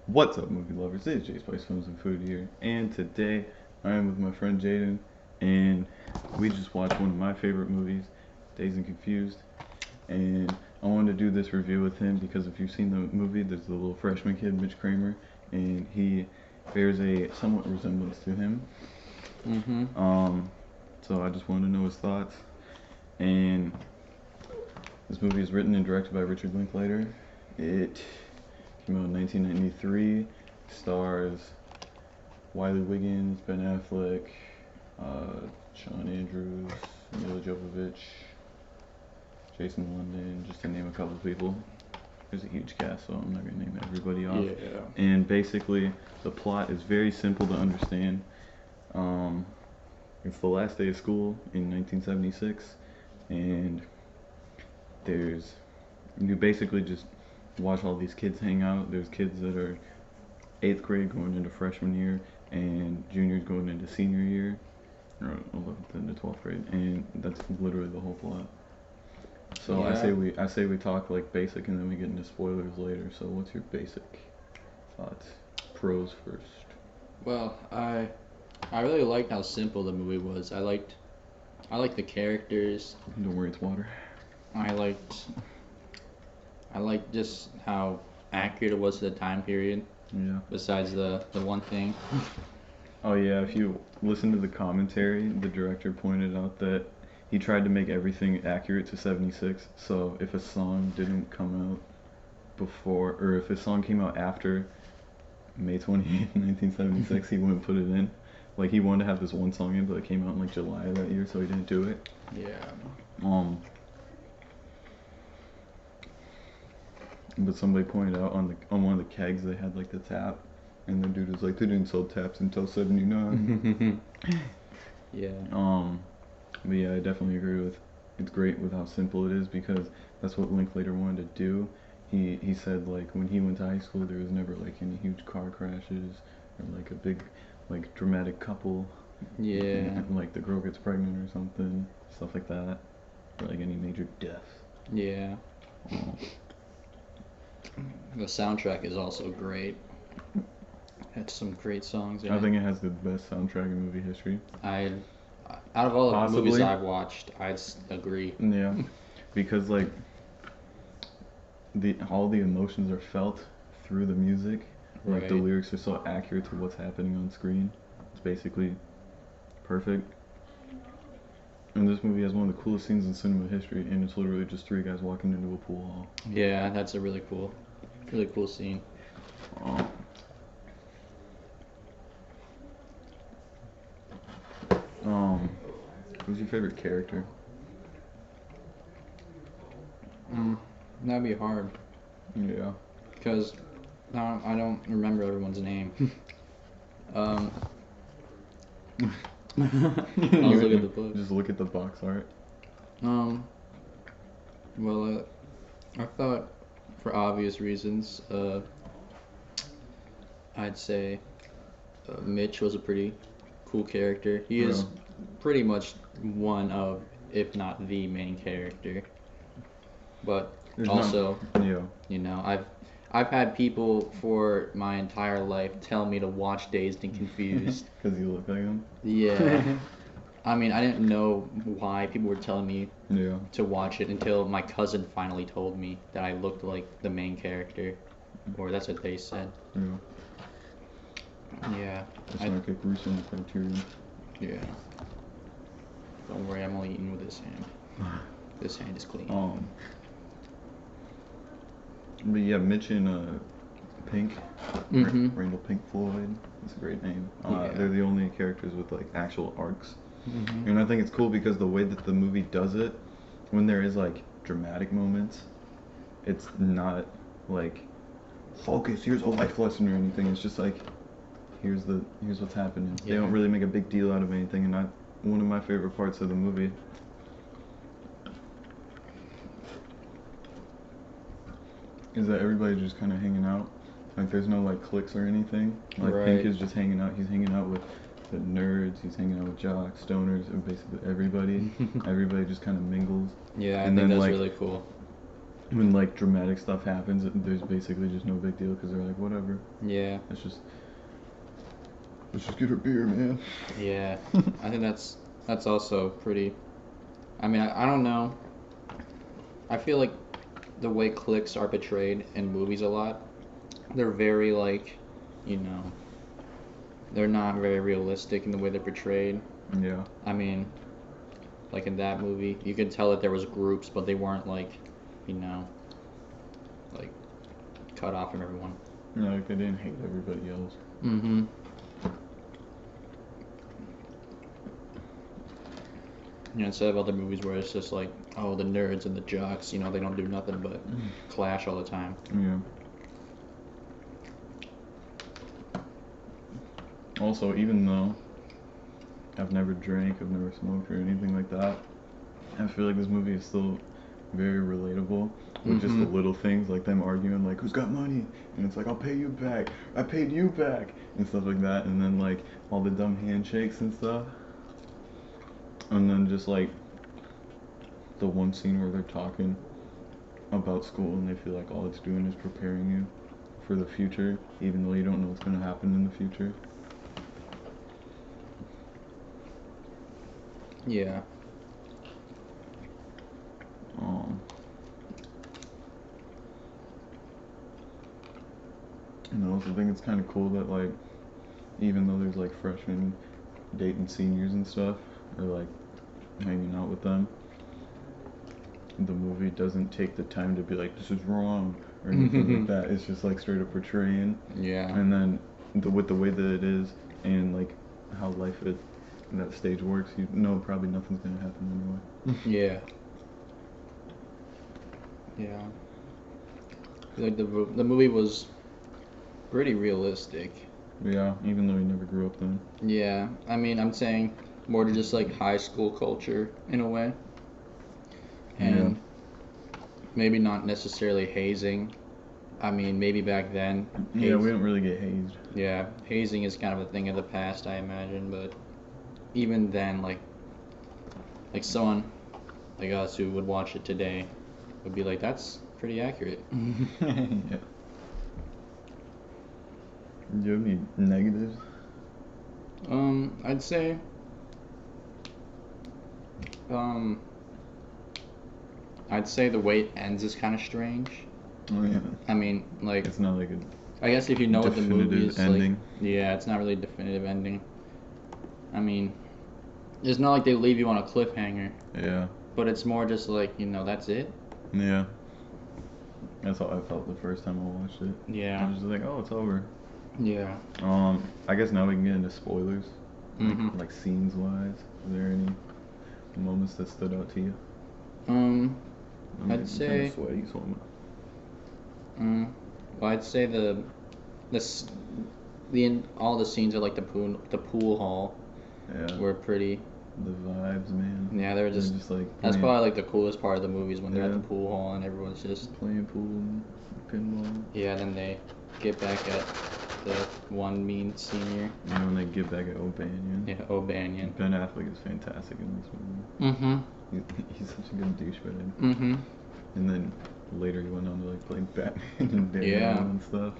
What's up, movie lovers? It's Jay Spice Films and Food here, and today I am with my friend Jayden, and we just watched one of my favorite movies, Dazed and Confused. And I wanted to do this review with him because if you've seen the movie, there's the little freshman kid, Mitch Kramer, and he bears a somewhat resemblance to him. Mm-hmm. So I just wanted to know his thoughts. And this movie is written and directed by Richard Linklater. It came out in 1993. Stars Wiley Wiggins, Ben Affleck, Sean Andrews, Mila Jovovich, Jason London, just to name a couple people. There's a huge cast, so I'm not gonna name everybody off. Yeah. And basically, the plot is very simple to understand. It's the last day of school in 1976, and you basically just watch all these kids hang out. There's kids that are 8th grade going into freshman year, and juniors going into senior year, or 11th into 12th grade, and that's literally the whole plot. So I say we talk like basic, and then we get into spoilers later. So what's your basic thoughts? Pros first. Well, I really liked how simple the movie was. I liked the characters. Don't worry, it's water. I liked just how accurate it was to the time period. Yeah. Besides the one thing. Oh yeah, if you listen to the commentary, the director pointed out that he tried to make everything accurate to 76. So if a song didn't come out before, or if a song came out after May 28th, 1976, he wouldn't put it in. Like he wanted to have this one song in, but it came out in like July of that year, so he didn't do it. Yeah. But somebody pointed out on one of the kegs they had like the tap, and the dude was like, they didn't sell taps until '79. Yeah. But yeah, I definitely agree with. It's great with how simple it is because that's what Linklater wanted to do. He said like when he went to high school there was never like any huge car crashes or like a big like dramatic couple. Yeah. And, like the girl gets pregnant or something, stuff like that, or like any major death. Yeah. The soundtrack is also great. Had some great songs in I it. think it has the best soundtrack in movie history. Out of all the movies Possibly. I've watched, I'd agree. Yeah, because like all the emotions are felt through the music. Like the Right. lyrics are so accurate to what's happening on screen. It's basically perfect. And this movie has one of the coolest scenes in cinema history, and it's literally just three guys walking into a pool hall. Yeah, that's a really cool scene. Oh. Who's your favorite character? That'd be hard Yeah. because I don't remember everyone's name. I'll look at the book. Just look at the box art. Well, I thought for obvious reasons, I'd say Mitch was a pretty cool character. He is pretty much one of, if not the main character. But There's also, Yeah. you know, I've had people for my entire life tell me to watch Dazed and Confused. Because you look like him. Yeah. I mean, I didn't know why people were telling me Yeah. to watch it until my cousin finally told me that I looked like the main character, or that's what they said. Yeah. Yeah. It's like a gruesome criterion. Yeah. Don't worry, I'm only eating with this hand. This hand is clean. But yeah, Mitch and Pink, Mhm. Randall Pink Floyd. That's a great name. Yeah. They're the only characters with like actual arcs, Mhm. and I think it's cool because the way that the movie does it, when there is like dramatic moments, it's not like focus. Here's a life lesson or anything. It's just like here's what's happening. They Yeah. don't really make a big deal out of anything, and one of my favorite parts of the movie. Is that everybody's just kind of hanging out. Like there's no like cliques or anything. Like Right. Pink is just hanging out. He's hanging out with the nerds. He's hanging out with jocks, stoners, and basically everybody. Everybody just kind of mingles. Yeah, I And think then, that's like, really cool. when like dramatic stuff happens, there's basically just no big deal because they're like, whatever. Yeah. Let's just get a beer, man. Yeah. I think that's also pretty. I mean, I don't know. I feel like the way cliques are portrayed in movies a lot, they're very like, you know, they're not very realistic in the way they're portrayed. Yeah. I mean, like in that movie, you could tell that there was groups, but they weren't like, you know, like cut off from everyone. Yeah, like they didn't hate everybody else. Mm-hmm. You know, instead of other movies where it's just like, oh, the nerds and the jocks, you know, they don't do nothing but clash all the time. Yeah. Also, even though I've never drank, I've never smoked or anything like that, I feel like this movie is still very relatable with just the little things, like them arguing like, who's got money? And it's like, I'll pay you back, I paid you back, and stuff like that. And then like all the dumb handshakes and stuff. And then just like the one scene where they're talking about school and they feel like all it's doing is preparing you for the future, even though you don't know what's going to happen in the future. Yeah. And I also think it's kind of cool that like, even though there's like freshmen dating seniors and stuff, or like hanging out with them, the movie doesn't take the time to be like, this is wrong or anything like that. It's just like straight up portraying. Yeah. And then with the way that it is and like how life at that stage works, you know probably nothing's gonna happen anyway. Yeah. Yeah. Like the movie was pretty realistic. Yeah, even though you never grew up then. Yeah. I mean, I'm saying more to just like high school culture in a way. And maybe not necessarily hazing. I mean, maybe back then. Yeah, we don't really get hazed. Yeah, hazing is kind of a thing of the past, I imagine. But even then, like someone like us who would watch it today would be like, that's pretty accurate. Yeah. Do you have any negatives? I'd say, the way it ends is kind of strange. Oh yeah. I mean, like, it's not like a I guess if you know what the movie is ending. like, yeah, it's not really a definitive ending. I mean, it's not like they leave you on a cliffhanger. Yeah. But it's more just like, you know, that's it. Yeah. That's how I felt the first time I watched it. Yeah. I was just like, oh, it's over. Yeah. I guess now we can get into spoilers. Mm-hmm. Like scenes wise. Are there any moments that stood out to you? I'd say. Sweaty, so well, I'd say all the scenes at like the pool hall were pretty. The vibes, man. Yeah, they were just like that's probably like the coolest part of the movie is when they're at the pool hall and everyone's just playing pool and pinball. Yeah, then they get back at the one mean senior. You know, when they get back at O'Banion. Yeah, O'Banion. Ben Affleck is fantastic in this movie. Mm-hmm. He's such a good douchebag. Mm-hmm. And then later he went on to like play Batman and Batman and stuff.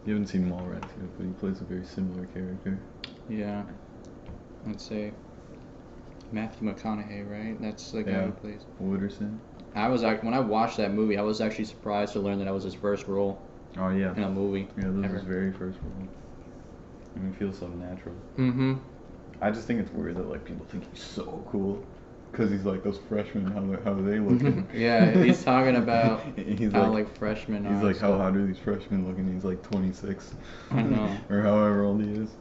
You haven't seen Mallrats yet, but he plays a very similar character. Yeah. I'd say Matthew McConaughey, right? That's the guy who plays Wooderson. When I watched that movie, I was actually surprised to learn that was his first role. Oh yeah. In a movie. Yeah, this is his very first role. I mean, it feels so natural. Mm-hmm. I just think it's weird that like people think he's so cool, cause he's like those freshmen. How are they looking? Yeah, he's talking about he's how like freshmen are. He's like, how hot are these freshmen looking? He's like 26. I know. Or however old he is.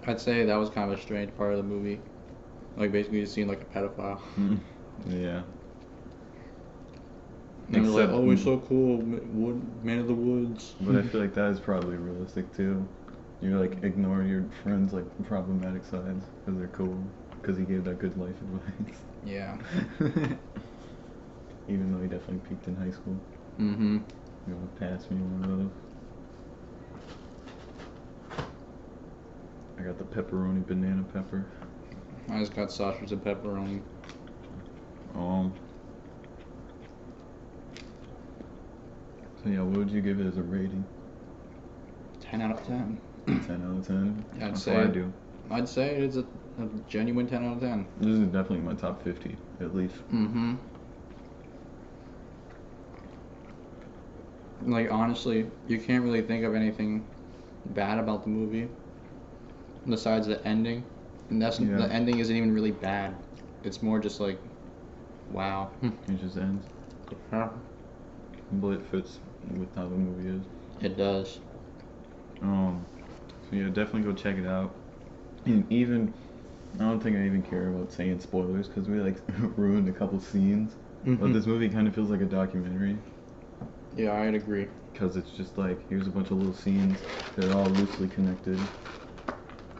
I'd say that was kind of a strange part of the movie. Like basically just seeing like a pedophile. Yeah. And they're like, oh, he's so cool, man of the woods. But I feel like that is probably realistic too. You like ignore your friends' like problematic sides because they're cool, because he gave that good life advice. Yeah. Even though he definitely peaked in high school. Mm-hmm. You want to pass me one of those? I got the pepperoni banana pepper. I just got sausage and pepperoni. Um. So yeah, what would you give it as a rating? 10 out of 10. 10 out of 10. I'd That's say what I do. I'd say it's a genuine 10 out of 10. This is definitely my top 50, at least. Mm-hmm. Like, honestly, you can't really think of anything bad about the movie besides the ending. And the ending isn't even really bad. It's more just like, wow. It just ends. Yeah. But it fits with how the movie is. It does. So yeah, definitely go check it out. And even, I don't think I even care about saying spoilers because we like ruined a couple scenes. But this movie kind of feels like a documentary. Yeah, I'd agree. Because it's just like, here's a bunch of little scenes. They're all loosely connected.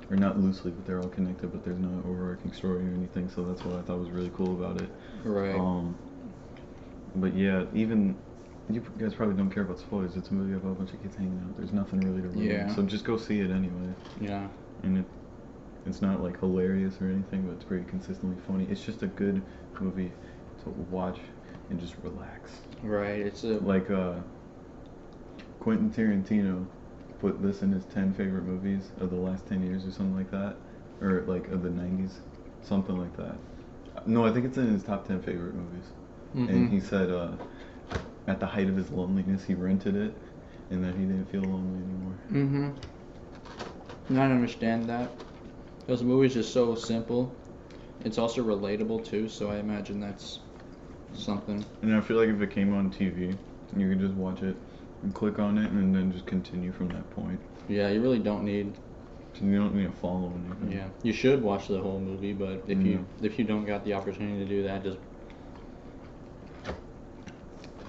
Or not loosely, but they're all connected, but there's no overarching story or anything. So that's what I thought was really cool about it. Right. But yeah, even, you guys probably don't care about spoilers. It's a movie about a bunch of kids hanging out. There's nothing really to ruin. Yeah. So just go see it anyway. Yeah. And it's not like hilarious or anything, but it's pretty consistently funny. It's just a good movie to watch and just relax. Right. It's a like Quentin Tarantino put this in his 10 favorite movies of the last 10 years or something like that, or like of the 90s, something like that. No, I think it's in his top 10 favorite movies. And he said at the height of his loneliness, he rented it, and that he didn't feel lonely anymore. And I understand that. Because the movie's just so simple. It's also relatable too, so I imagine that's something. And I feel like if it came on TV, you could just watch it and click on it and then just continue from that point. Yeah, you really don't need. You don't need to follow anything. Yeah, you should watch the whole movie, but if you don't got the opportunity to do that,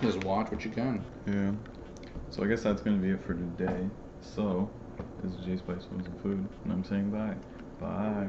just watch what you can. Yeah. So I guess that's gonna be it for today. So this is J Spice Films and Food, and I'm saying bye. Bye.